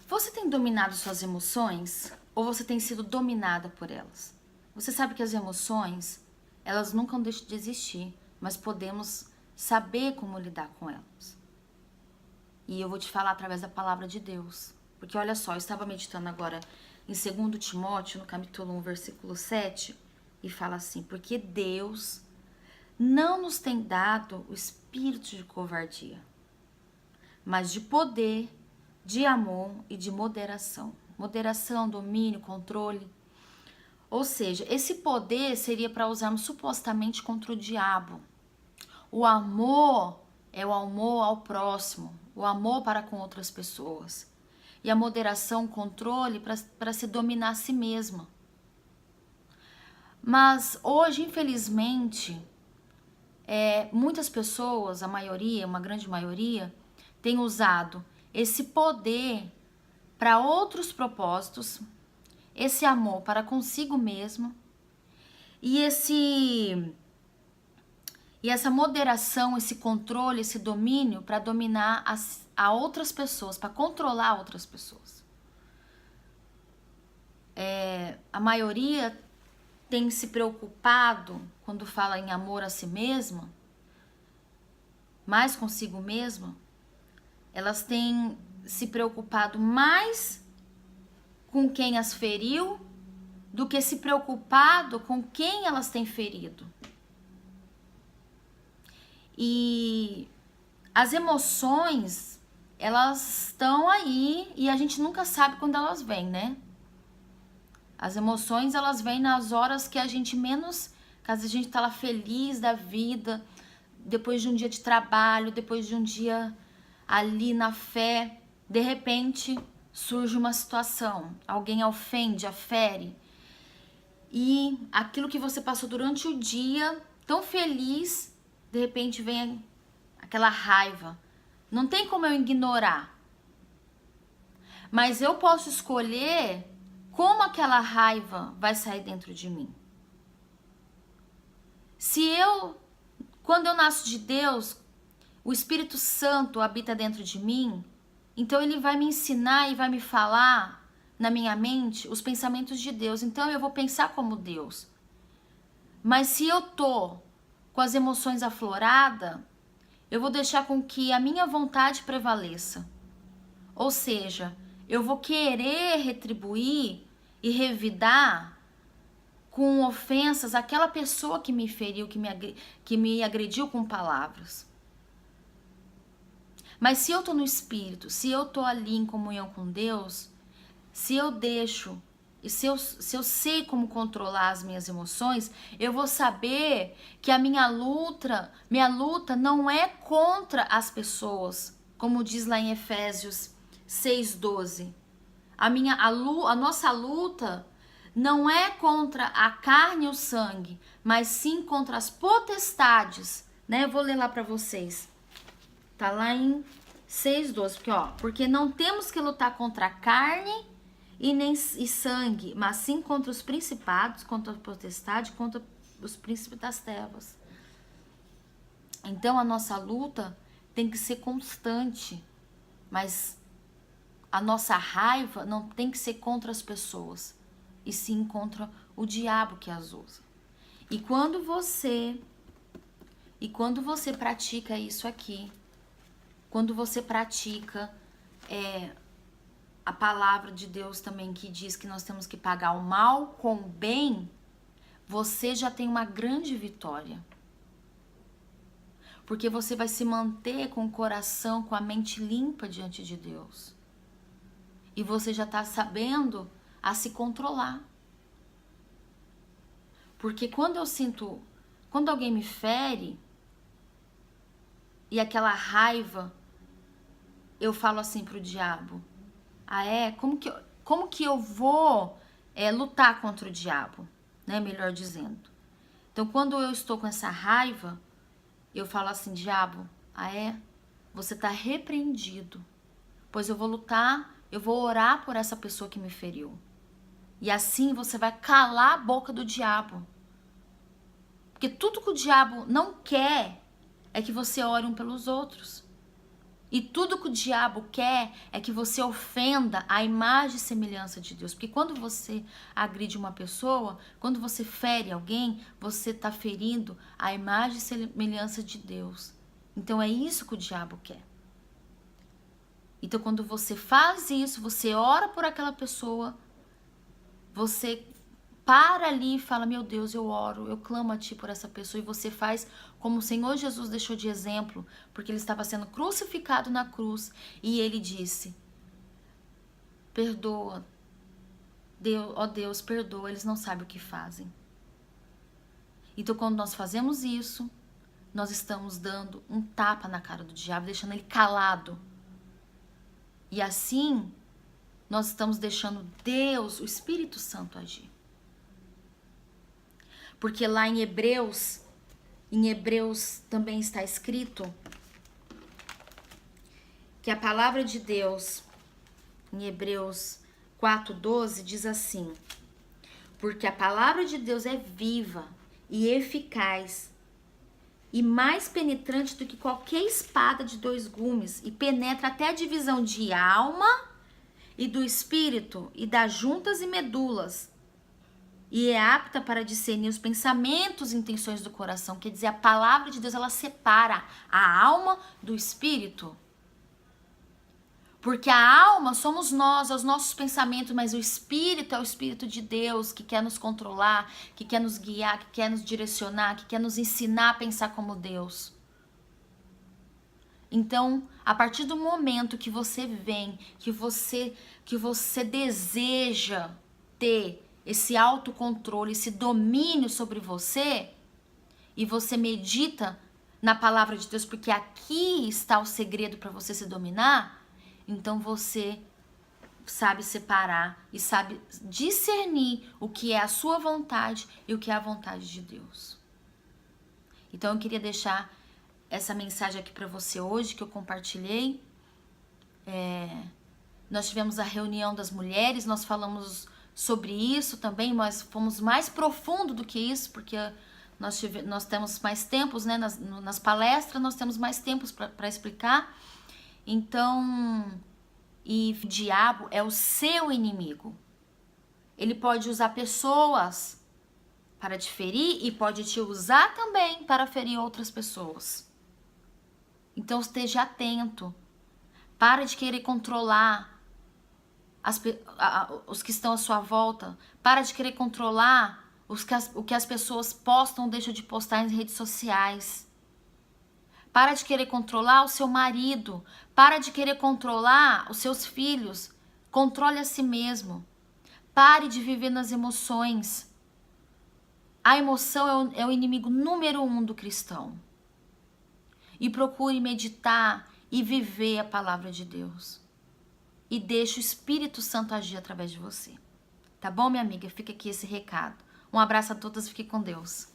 Você tem dominado suas emoções ou você tem sido dominada por elas? Você sabe que as emoções, elas nunca deixam de existir, mas podemos saber como lidar com elas. E eu vou te falar através da palavra de Deus. Porque olha só, eu estava meditando agora em 2 Timóteo, no capítulo 1, versículo 7, e fala assim: porque Deus não nos tem dado o espírito de covardia, mas de poder, de amor e de moderação. Moderação, domínio, controle. Ou seja, esse poder seria para usarmos supostamente contra o diabo. O amor é o amor ao próximo, o amor para com outras pessoas. E a moderação, o controle para se dominar a si mesma. Mas hoje, infelizmente, muitas pessoas, a maioria, uma grande maioria, tem usado esse poder para outros propósitos, esse amor para consigo mesmo e essa moderação, esse controle, esse domínio para dominar a outras pessoas, para controlar outras pessoas. A maioria tem se preocupado, quando fala em amor a si mesma, mais consigo mesma, elas têm se preocupado mais com quem as feriu do que se preocupado com quem elas têm ferido. E as emoções, elas estão aí e a gente nunca sabe quando elas vêm, né? As emoções, elas vêm nas horas que a gente menos, que às vezes a gente tá lá feliz da vida, depois de um dia de trabalho, depois de um dia ali na fé, de repente surge uma situação, alguém ofende, afere, e aquilo que você passou durante o dia, tão feliz, de repente vem aquela raiva. Não tem como eu ignorar, mas eu posso escolher como aquela raiva vai sair dentro de mim. Quando eu nasço de Deus, o Espírito Santo habita dentro de mim, então ele vai me ensinar e vai me falar na minha mente os pensamentos de Deus. Então eu vou pensar como Deus. Mas se eu tô com as emoções afloradas, eu vou deixar com que a minha vontade prevaleça. Ou seja, eu vou querer retribuir e revidar com ofensas aquela pessoa que me feriu, que me agrediu com palavras. Mas se eu tô no Espírito, se eu tô ali em comunhão com Deus, se eu deixo, e se eu sei como controlar as minhas emoções, eu vou saber que a minha luta não é contra as pessoas, como diz lá em Efésios 6:12. A nossa luta não é contra a carne e o sangue, mas sim contra as potestades, né? Eu vou ler lá para vocês. Tá lá em 6:12, porque não temos que lutar contra a carne e sangue, mas sim contra os principados, contra a potestade, contra os príncipes das trevas. Então a nossa luta tem que ser constante, mas a nossa raiva não tem que ser contra as pessoas, e sim contra o diabo que as usa. E quando você pratica isso aqui, quando você pratica a palavra de Deus também, que diz que nós temos que pagar o mal com o bem, você já tem uma grande vitória. Porque você vai se manter com o coração, com a mente limpa diante de Deus. E você já está sabendo a se controlar. Porque quando alguém me fere, e aquela raiva, eu falo assim pro diabo: como que eu vou lutar contra o diabo, né? Melhor dizendo. Então, quando eu estou com essa raiva, eu falo assim: diabo, você tá repreendido, pois eu vou lutar, eu vou orar por essa pessoa que me feriu. E assim você vai calar a boca do diabo. Porque tudo que o diabo não quer é que você ore um pelos outros. E tudo que o diabo quer é que você ofenda a imagem e semelhança de Deus. Porque quando você agride uma pessoa, quando você fere alguém, você está ferindo a imagem e semelhança de Deus. Então é isso que o diabo quer. Então quando você faz isso, você ora por aquela pessoa, você para ali e fala, meu Deus, eu oro, eu clamo a Ti por essa pessoa. E você faz como o Senhor Jesus deixou de exemplo, porque Ele estava sendo crucificado na cruz. E Ele disse, perdoa, Deus, ó Deus, perdoa, eles não sabem o que fazem. Então quando nós fazemos isso, nós estamos dando um tapa na cara do diabo, deixando ele calado. E assim, nós estamos deixando Deus, o Espírito Santo, agir. Porque lá em Hebreus também está escrito que a palavra de Deus, em Hebreus 4:12, diz assim: porque a palavra de Deus é viva e eficaz e mais penetrante do que qualquer espada de 2 gumes e penetra até a divisão de alma e do espírito e das juntas e medulas e é apta para discernir os pensamentos e intenções do coração. Quer dizer, a palavra de Deus, ela separa a alma do espírito. Porque a alma somos nós, os nossos pensamentos, mas o espírito é o Espírito de Deus que quer nos controlar, que quer nos guiar, que quer nos direcionar, que quer nos ensinar a pensar como Deus. Então, a partir do momento que você vem, que você deseja ter esse autocontrole, esse domínio sobre você, e você medita na palavra de Deus, porque aqui está o segredo para você se dominar, então você sabe separar e sabe discernir o que é a sua vontade e o que é a vontade de Deus. Então eu queria deixar essa mensagem aqui para você hoje, que eu compartilhei. Nós tivemos a reunião das mulheres, nós falamos sobre isso também, mas fomos mais profundo do que isso, porque nós temos mais tempos, né? Nas palestras nós temos mais tempos para explicar. Então, e o diabo é o seu inimigo. Ele pode usar pessoas para te ferir e pode te usar também para ferir outras pessoas. Então esteja atento. Para de querer controlar os que estão à sua volta. Para de querer controlar o que as pessoas postam ou deixam de postar em redes sociais. Para de querer controlar o seu marido. Para de querer controlar os seus filhos. Controle a si mesmo. Pare de viver nas emoções. A emoção é o inimigo número 1 do cristão. E procure meditar e viver a palavra de Deus. E deixe o Espírito Santo agir através de você. Tá bom, minha amiga? Fica aqui esse recado. Um abraço a todas, fique com Deus.